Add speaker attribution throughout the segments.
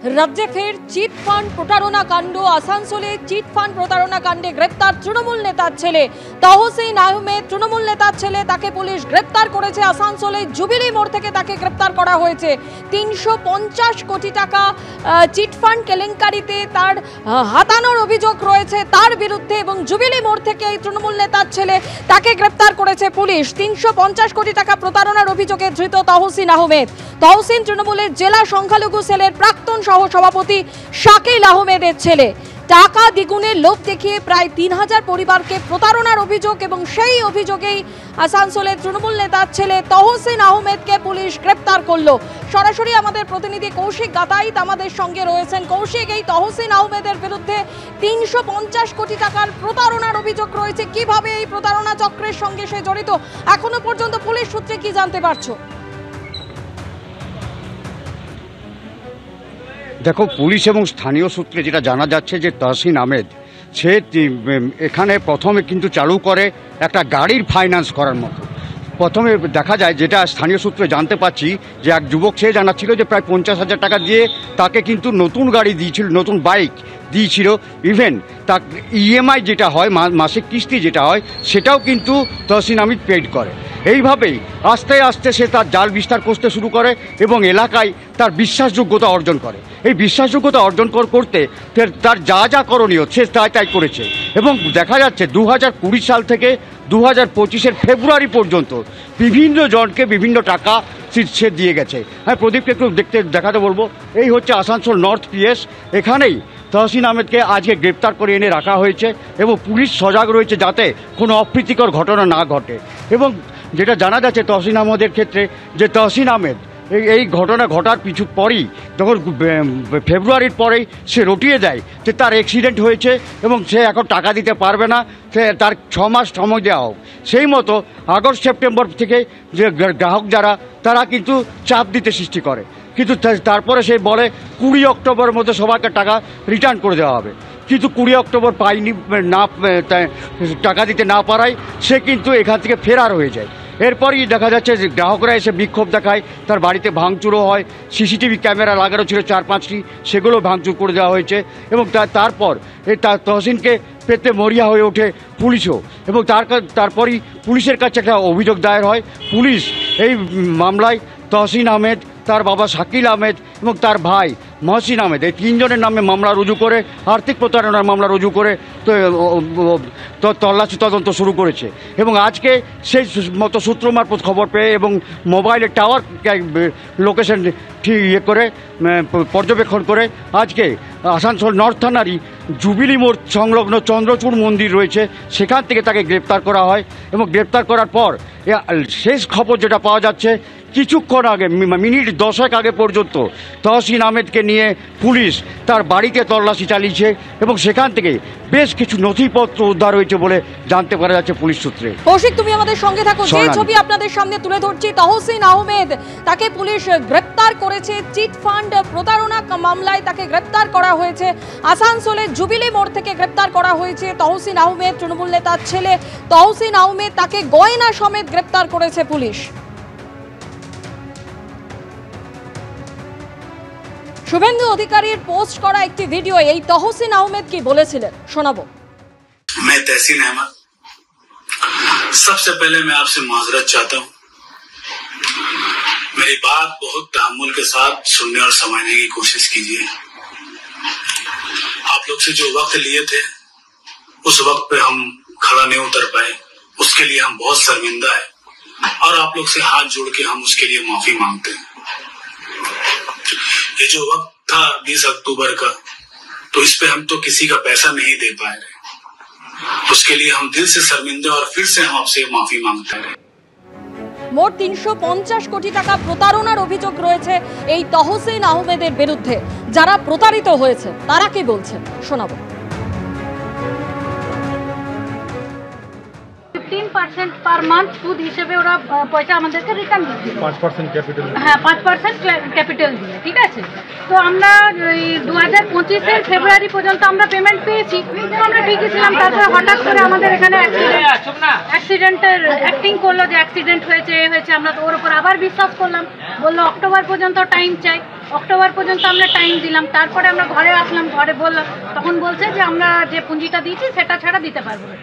Speaker 1: রাজ্যে ফের chit fund প্রতারণা কাণ্ড। আসানসোলে চিট ফান্ড প্রতারণা কাণ্ডে গ্রেপ্তার তৃণমূল নেতার ছেলে তহসিন আহমেদ। তৃণমূল নেতার ছেলে, তাকে পুলিশ গ্রেপ্তার করেছে। আসানসোলে জুবিলি মোড় থেকে তাকে গ্রেপ্তার করা হয়েছে। 350 কোটি টাকা চিট ফান্ড কেলেঙ্কারিতে তার হাতানোর অভিযোগ রয়েছে তার বিরুদ্ধে, এবং জুবিলি মোড় থেকে এই তৃণমূল নেতার ছেলে তাকে গ্রেপ্তার করেছে পুলিশ। 350 কোটি টাকা প্রতারণার অভিযোগে ধৃত তহসিন আহমেদ। তহসিন তৃণমূলের জেলা সংখ্যালঘু সেলের প্রাক্তন সহসভাপতি শাকিল আহমেদের ছেলে। টাকা দ্বিগুণের লোভ দেখিয়ে প্রায় 3000 পরিবারকে প্রতারণার অভিযোগ, এবং সেই অভিযোগেই আসানসোলের তৃণমূল নেতার ছেলে তহসিন আহমেদকে পুলিশ গ্রেপ্তার করলো। সরাসরি আমাদের প্রতিনিধি কৌশিক গাতাইত আমাদের সঙ্গে রয়েছেন। কৌশিক, এই তহসিন আহমেদের বিরুদ্ধে 350 কোটি টাকার প্রতারণার অভিযোগ রয়েছে, কিভাবে এই প্রতারণা চক্রের সঙ্গে সে জড়িত এখনো পর্যন্ত পুলিশ সূত্রে কি জানতে পারছো?
Speaker 2: দেখো, পুলিশ এবং স্থানীয় সূত্রে যেটা জানা যাচ্ছে যে তহসিন আহমেদ সে এখানে প্রথমে কিন্তু চালু করে একটা গাড়ির ফাইন্যান্স করার মতো। প্রথমে দেখা যায়, যেটা স্থানীয় সূত্রে জানতে পারছি, যে এক যুবক সে জানাচ্ছিল যে প্রায় 50,000 টাকা দিয়ে তাকে কিন্তু নতুন গাড়ি দিয়েছিল, নতুন বাইক দিয়েছিল। ইভেন তা ইএমআই যেটা হয়, মাসিক কিস্তি যেটা হয়, সেটাও কিন্তু তহসিন আহমেদ পেড করে। এইভাবেই আস্তে আস্তে সে তার জাল বিস্তার করতে শুরু করে এবং এলাকায় তার বিশ্বাসযোগ্যতা অর্জন করে। এই বিশ্বাসযোগ্যতা অর্জন করতে তার যা যা করণীয় সে তাই করেছে। এবং দেখা যাচ্ছে 2020 সাল থেকে 2025-এর ফেব্রুয়ারি পর্যন্ত বিভিন্ন জনকে বিভিন্ন টাকা সে দিয়ে গেছে। হ্যাঁ, প্রদীপকে একটু দেখাতে বলবো। এই হচ্ছে আসানসোল নর্থ পিএস। এখানেই তহসিন আহমেদকে আজকে গ্রেপ্তার করে এনে রাখা হয়েছে এবং পুলিশ সজাগ রয়েছে যাতে কোনো অপ্রীতিকর ঘটনা না ঘটে। এবং যেটা জানা যাচ্ছে তহসিন আহমেদের ক্ষেত্রে, যে তহসিন আহমেদ এই ঘটনা ঘটার কিছু পরেই, যখন ফেব্রুয়ারির পরেই সে রটিয়ে দেয় যে তার অ্যাক্সিডেন্ট হয়েছে এবং সে এখন টাকা দিতে পারবে না, সে তার 6 মাস সময় দেওয়া হোক। সেই মতো আগস্ট সেপ্টেম্বর থেকে যে গ্রাহক যারা, তারা কিন্তু চাপ দিতে সৃষ্টি করে, কিন্তু তারপরে সে বলে 20 অক্টোবরের মধ্যে সবাইকে টাকা রিটার্ন করে দেওয়া হবে। কিন্তু 20 অক্টোবর পাইনি, না টাকা দিতে না পারায় সে কিন্তু এখান থেকে ফেরার হয়ে যায়। এরপরই দেখা যাচ্ছে যে গ্রাহকরা এসে বিক্ষোভ দেখায়, তার বাড়িতে ভাঙচুরও হয়। সিসিটিভি ক্যামেরা লাগানো ছিল 4-5টি, সেগুলো ভাঙচুর করে দেওয়া হয়েছে। এবং তারপর তার তহসিনকে পেতে মরিয়া হয়ে ওঠে পুলিশও, এবং তারপরই পুলিশের কাছে একটা অভিযোগ দায়ের হয়। পুলিশ এই মামলায় তহসিন আহমেদ, তার বাবা শাকিল আহমেদ এবং তার ভাই মহসিন আহমেদ, এই 3 জনের নামে মামলা রুজু করে, আর্থিক প্রতারণার মামলা রুজু করে তল্লাশি তদন্ত শুরু করেছে। এবং আজকে সেই মতো সূত্র মারফত খবর পেয়ে এবং মোবাইলের টাওয়ার লোকেশন করে পর্যবেক্ষণ করে আজকে আসানসোল নর্থ থানারই জুবিলি মোড় সংলগ্ন চন্দ্রচূড় মন্দির রয়েছে, সেখান থেকে তাকে গ্রেপ্তার করা হয়। এবং গ্রেপ্তার করার পর শেষ খবর যেটা পাওয়া যাচ্ছে, কিছুক্ষণ আগে, মিনিট 10 আগে পর্যন্ত তহসিন আহমেদকে নিয়ে পুলিশ তার বাড়িতে তল্লাশি চালিয়েছে এবং সেখান থেকে বেশ কিছু নথিপত্র উদ্ধার হয়েছে বলে জানতে পারা যাচ্ছে পুলিশ সূত্রে।
Speaker 1: কৌশিক, তুমি আমাদের সঙ্গে থাকো। যে ছবি আপনাদের সামনে তুলে ধরছি, তহসিন আহমেদ, তাকে পুলিশ গ্রেপ্তার করেছে চিট ফান্ড প্রতারণা মামলায়। তাকে গ্রেপ্তার করা হয়েছে আসানসোলের জুবিলি মোড় থেকে গ্রেপ্তার করা হয়েছে তহসিন আহমেদ, তৃণমূল নেতার ছেলে তহসিন আহমেদ। তাকে গয়না সমেত গ্রেপ্তার করেছে পুলিশ। শুভেন্দু অধিকারীর পোস্ট করা একটি ভিডিও এই তহসিন আহমেদ কি বলেছিলেন শোনাবো।
Speaker 3: मैं तहसीन अहमद, सबसे पहले मैं आपसे माजरत चाहता हूं। मेरी बात बहुत तहम्मुल के साथ सुनने और समझने की कोशिश कीजिए। आप लोग से जो वक्त लिए थे, उस वक्त पे हम खड़ा नहीं उतर पाए, उसके लिए हम बहुत शर्मिंदा है और आप लोग से हाथ जोड़ के हम उसके लिए माफी मांगते हैं। ये जो वक्त था 20 अक्टूबर का, तो इस पे हम तो किसी का पैसा नहीं दे पाए रहे, उसके लिए हम दिल से शर्मिंदा और फिर से हम आपसे माफी मांगते हैं।
Speaker 1: মোট 350 কোটি টাকা প্রতারণার অভিযোগ রয়েছে এই তহসিন আহমেদের বিরুদ্ধে। যারা প্রতারিত হয়েছে তারা কি বলছেন শোনাবো।
Speaker 4: 15 5% পার মান্থ সুদ হিসেবে ওরা পয়সা আমাদেরকে রিটার্ন দিচ্ছে। 5% ক্যাপিটাল, হ্যাঁ 5% ক্যাপিটাল দিয়ে, ঠিক আছে। তো আমরা ওই 2025-এর ফেব্রুয়ারি পর্যন্ত আমরা পেমেন্ট পেয়েছি, আমরা ঠিকই ছিলাম। তারপরে হঠাৎ করে আমাদের এখানে অ্যাক্সিডেন্টের অ্যাক্টিং করলো যে অ্যাক্সিডেন্ট হয়েছে আমরা তো ওর উপর আবার বিশ্বাস করলাম, বললো অক্টোবর পর্যন্ত টাইম চাই। অক্টোবর পর্যন্ত আমরা টাইম দিলাম, তারপরে আমরা ঘরে আসলাম, ঘরে বললাম, তখন বলছে যে আমরা যে পুঁজিটা দিয়েছি সেটা ছাড়া দিতে পারবো না।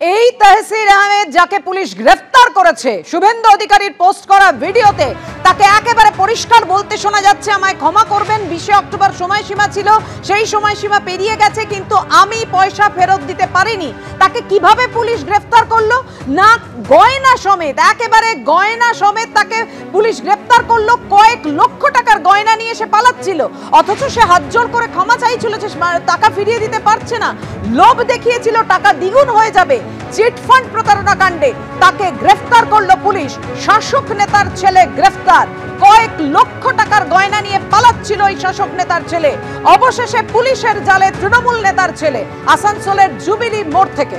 Speaker 1: এই তহসিন আহমেদ যাকে পুলিশ গ্রেফতার করেছে, শুভেন্দু অধিকারীর পোস্ট করা ভিডিওতে তাকে একেবারে পরিষ্কার বলতে শোনা যাচ্ছে, আমায় ক্ষমা করবেন, 20 অক্টোবর সময়সীমা ছিল, সেই সময়সীমা পেরিয়ে গেছে, কিন্তু আমি পয়সা ফেরত দিতে পারিনি। তাকে কিভাবে পুলিশ গ্রেফতার করলো? না গয়না সমেত, একেবারে গয়না সমেত তাকে পুলিশ গ্রেফতার করলো। কয়েক লক্ষ টাকার গয়না নিয়ে সে পালাচ্ছিল, অথচ সে হাত জোড় করে ক্ষমা চাইছিল যে টাকা ফিরিয়ে দিতে পারছে না, লোভ দেখিয়েছিল টাকা দ্বিগুণ হয়ে যাবে। চিটফান্ড প্রতারণা কাণ্ডে তাকে গ্রেফতার করলো পুলিশ। শাসক নেতার ছেলে গ্রেফতার, কয়েক লক্ষ টাকার গয়না নিয়ে পালাচ্ছিল এই শাসক নেতার ছেলে। অবশেষে পুলিশের জালে তৃণমূল নেতার ছেলে আসানসোলের জুবিলি মোড় থেকে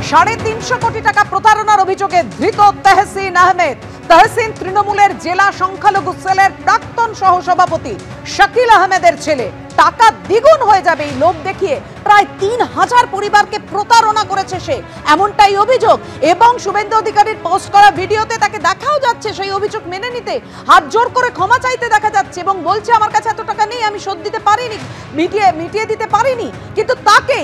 Speaker 1: 350 কোটি টাকা প্রতারণার অভিযোগে ধৃত তহসিন আহমেদ। তহসিন তৃণমূলের জেলা সংখ্যালঘু সেলের প্রাক্তন সহসভাপতি শাকিল আহমেদের ছেলে। টাকা দ্বিগুণ হয়ে যাবে এই লোভ দেখিয়ে প্রায় 3000 পরিবারকে প্রতারণা করেছে সে, এমনটাই অভিযোগ। এবং শুভেন্দু অধিকারীর পোস্ট করা ভিডিওতে তাকে দেখাও যাচ্ছে সেই অভিযোগ মেনে নিতে, হাত জোড় করে ক্ষমা চাইতে দেখা যাচ্ছে এবং বলছে আমার কাছে এত টাকা নেই, আমি শোধ দিতে পারিনি, মিটিয়ে দিতে পারিনি। কিন্তু তাকে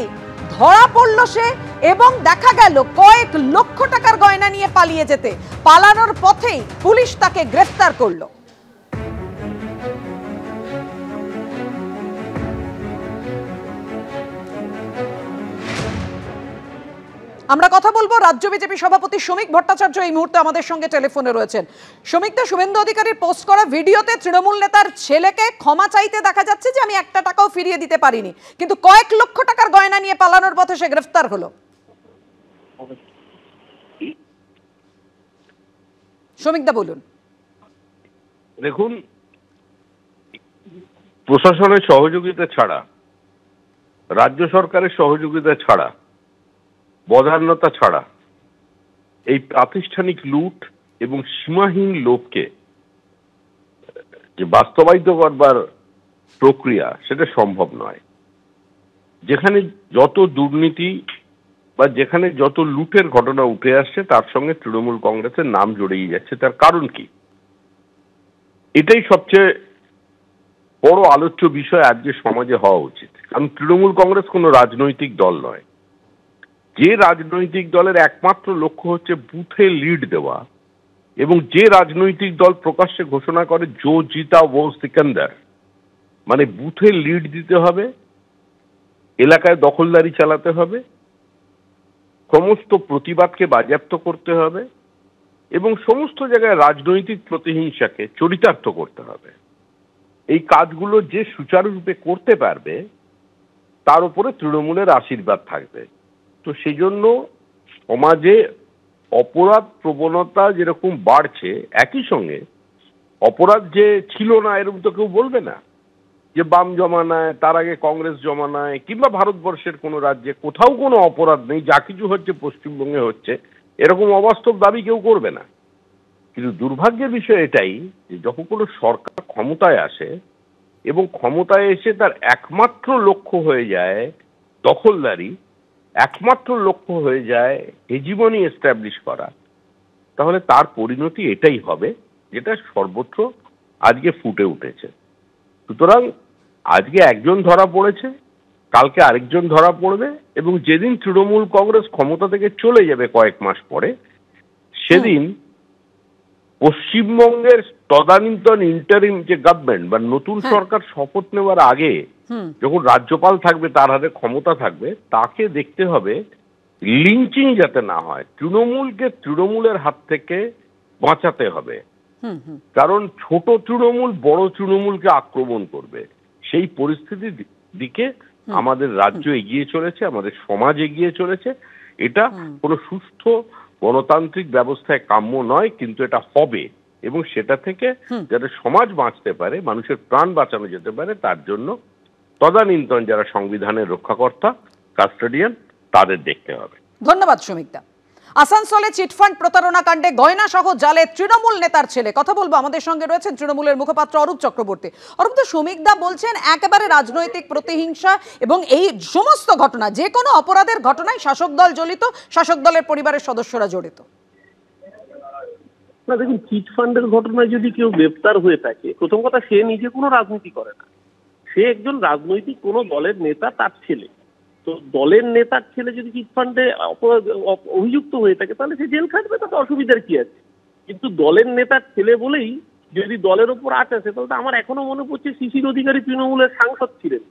Speaker 1: ধরা পড়ল সে এবং দেখা গেল কয়েক লক্ষ টাকার গয়না নিয়ে পালিয়ে যেতে। পালানোর পথেই পুলিশ তাকে গ্রেফতার করলো। আমরা কথা বলবো রাজ্য বিজেপি সভাপতি শ্রমিক ভট্টাচার্য এই মুহূর্তে আমাদের সঙ্গে টেলিফোনে রয়েছেন। শ্রমিকদা, শুভেন্দু অধিকারীর পোস্ট করা ভিডিওতে তৃণমূল নেতার ছেলেকে ক্ষমা চাইতে দেখা যাচ্ছে যে আমি একটা টাকাও ফিরিয়ে দিতে পারিনি, কিন্তু কয়েক লক্ষ টাকার গয়না নিয়ে পালানোর পথে সে গ্রেফতার হলো। শ্রমিকদা বলুন।
Speaker 5: দেখুন, প্রশাসনের সহযোগিতা ছাড়া, রাজ্য সরকারের সহযোগিতা ছাড়া, বদান্যতা ছাড়া এই প্রাতিষ্ঠানিক লুট এবং সীমাহীন লোভকে যে বাস্তবায়িত করবার প্রক্রিয়া সেটা সম্ভব নয়। যেখানে যত দুর্নীতি বা যেখানে যত লুটের ঘটনা উঠে আসছে তার সঙ্গে তৃণমূল কংগ্রেসের নাম জড়িয়ে যাচ্ছে। তার কারণ কি? এটাই সবচেয়ে বড় আলোচ্য বিষয় আজকে সমাজে হওয়া উচিত। কারণ তৃণমূল কংগ্রেস কোনো রাজনৈতিক দল নয়। যে রাজনৈতিক দলের একমাত্র লক্ষ্য হচ্ছে বুথে লিড দেওয়া, এবং যে রাজনৈতিক দল প্রকাশ্যে ঘোষণা করে জো জিতা ও সিকান্দার, মানে বুথে লিড দিতে হবে, এলাকায় দখলদারি চালাতে হবে, সমস্ত প্রতিবাদকে বাজেয়াপ্ত করতে হবে এবং সমস্ত জায়গায় রাজনৈতিক প্রতিহিংসাকে চরিতার্থ করতে হবে। এই কাজগুলো যে সুচারুরূপে করতে পারবে তার উপরে তৃণমূলের আশীর্বাদ থাকবে। তো সেই জন্য সমাজে অপরাধ প্রবণতা যেরকম বাড়ছে, একই সঙ্গে অপরাধ যে ছিল না এরকম তো কেউ বলবে না। যে বাম জমানায়, তার আগে কংগ্রেস জমানায়, কিংবা ভারতবর্ষের কোনো রাজ্যে কোথাও কোনো অপরাধ নেই, যা কিছু হচ্ছে পশ্চিমবঙ্গে হচ্ছে, এরকম অবাস্তব দাবি কেউ করবে না। কিন্তু দুর্ভাগ্যের বিষয় এটাই যে যখন কোনো সরকার ক্ষমতায় আসে এবং ক্ষমতায় এসে তার একমাত্র লক্ষ্য হয়ে যায় দখলদারি, একমাত্র লক্ষ্য হয়ে যায় হেজিমনি এস্টাবলিশ করা, তাহলে তার পরিণতি এটাই হবে যেটা সর্বত্র আজকে ফুটে উঠেছে। সুতরাং আজকে একজন ধরা পড়েছে, কালকে আরেকজন ধরা পড়বে, এবং যেদিন তৃণমূল কংগ্রেস ক্ষমতা থেকে চলে যাবে কয়েক মাস পরে, সেদিন পশ্চিমবঙ্গের তদানীন্তন ইন্টারিম যে গভর্নমেন্ট বা নতুন সরকার শপথ নেওয়ার আগে যখন রাজ্যপাল থাকবে, তার হাতে ক্ষমতা থাকবে, তাকে দেখতে হবে লিঞ্চিং যাতে না হয়। তৃণমূলকে তৃণমূলের হাত থেকে বাঁচাতে হবে, কারণ ছোট তৃণমূল বড় তৃণমূলকে আক্রমণ করবে। সেই পরিস্থিতির দিকে আমাদের রাজ্য এগিয়ে চলেছে, আমাদের সমাজ এগিয়ে চলেছে। এটা কোনো সুস্থ গণতান্ত্রিক ব্যবস্থায় কাম্য নয়, কিন্তু এটা হবে, এবং সেটা থেকে যাতে সমাজ বাঁচতে পারে, মানুষের প্রাণ বাঁচানো যেতে পারে, তার জন্য তদানীন্তন যারা সংবিধানের রক্ষাকর্তা, কাস্টোডিয়ান, তাদের দেখতে হবে।
Speaker 1: ধন্যবাদ শ্রমিকদা। আসানসোলে চিটফান্ড প্রতারণা কাণ্ডে গয়না সহ জালে তৃণমূল নেতার ছেলে। কথা বলবো, আমাদের সঙ্গে রয়েছেন তৃণমূলের মুখপাত্র অরূপ চক্রবর্তী। অরূপ, শ্রমিকদা বলছেন একেবারে রাজনৈতিক প্রতিহিংসা এবং এই সমস্ত ঘটনা, যে কোনো অপরাধের ঘটনায় শাসক দল জড়িত, শাসক দলের পরিবারের সদস্যরা জড়িত।
Speaker 6: না দেখুন, চিটফান্ডের ঘটনায় যদি কেউ গ্রেপ্তার হয়ে থাকে, প্রথম কথা সে নিজে কোনো রাজনীতি করে না, সে একজন রাজনৈতিক কোনো দলের নেতা, তার ছেলে। তো দলের নেতার ছেলে যদি চিটফান্ডে অভিযুক্ত হয়ে থাকে তাহলে সে জেল খাটবে, তাতে অসুবিধার কি আছে? কিন্তু দলের নেতার ছেলে বলেই যদি দলের ওপর আঁচ আসে, তাহলে আমার এখনো মনে পড়ছে শিশির অধিকারী তৃণমূলের সাংসদ ছিলেন,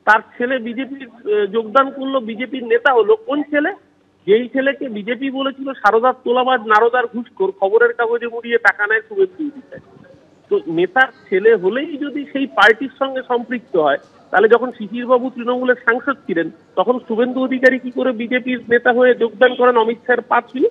Speaker 6: তার ছেলে বিজেপির যোগদান করলো, বিজেপির নেতা হলো। কোন ছেলে? যেই ছেলেকে বিজেপি বলেছিল সারদার তোলাবাজ, নারদার ঘুষখোর, খবরের কাগজে মুড়িয়ে টাকা নেয় শুভেন্দু অধিকারী। তো নেতার ছেলে হলেই যদি সেই পার্টির সঙ্গে সম্পৃক্ত হয়, তাহলে যখন শিশিরবাবু তৃণমূলের সাংসদ ছিলেন তখন শুভেন্দু অধিকারী কি করে বিজেপির নেতা হয়ে যোগদান করেন অমিত শাহের পাঁচুই?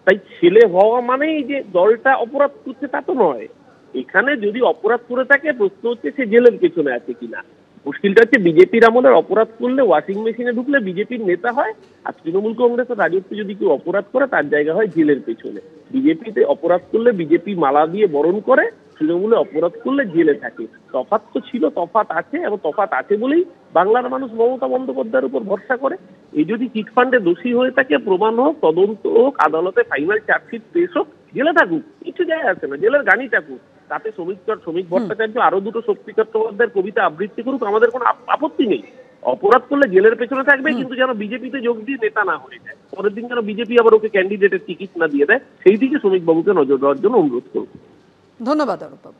Speaker 6: তাই ছেলে হওয়া মানেই যে দলটা অপরাধ করছে তা তো নয়। এখানে যদি অপরাধ করে থাকে, প্রশ্ন হচ্ছে সে জেলের পেছনে আছে কিনা। মুশকিলটা হচ্ছে বিজেপির আমলের অপরাধ করলে ওয়াশিং মেশিনে ঢুকলে বিজেপির নেতা হয়, আর তৃণমূল কংগ্রেসের রাজত্বে যদি কেউ অপরাধ করে তার জায়গা হয় জেলের পেছনে। বিজেপিতে অপরাধ করলে বিজেপি মালা দিয়ে বরণ করে, তৃণমূলে অপরাধ করলে জেলে থাকে। তফাৎ তো ছিল, তফাৎ আছে, এবং তফাৎ আছে বলেই বাংলার মানুষ মমতা বন্দ্যোপাধ্যায়ের উপর ভরসা করে। এই যদি চিটফান্ডে দোষী হয়ে থাকে, প্রমাণ হোক, তদন্ত হোক, আদালতে ফাইনাল চার্জশিট পেশ হোক, জেলে থাকুক, কিছু যায় আসে না, জেলের গানই থাকুক। তাতে শ্রমিক ভট্টাচার্য আরো দুটো শক্তি চট্টোপাধ্যায়ের কবিতা আবৃত্তি করুক, আমাদের কোনো আপত্তি নেই। অপরাধ করলে জেলের পেছনে থাকবে, কিন্তু যেন বিজেপিতে যোগ দিয়ে নেতা না হয়ে যায়, পরের দিন যেন বিজেপি আবার ওকে ক্যান্ডিডেটের টিকিট না দিয়ে দেয়, সেই দিকে শ্রমিকবাবুকে নজর দেওয়ার জন্য অনুরোধ করব।
Speaker 1: ধন্যবাদ অরূপ বাবু।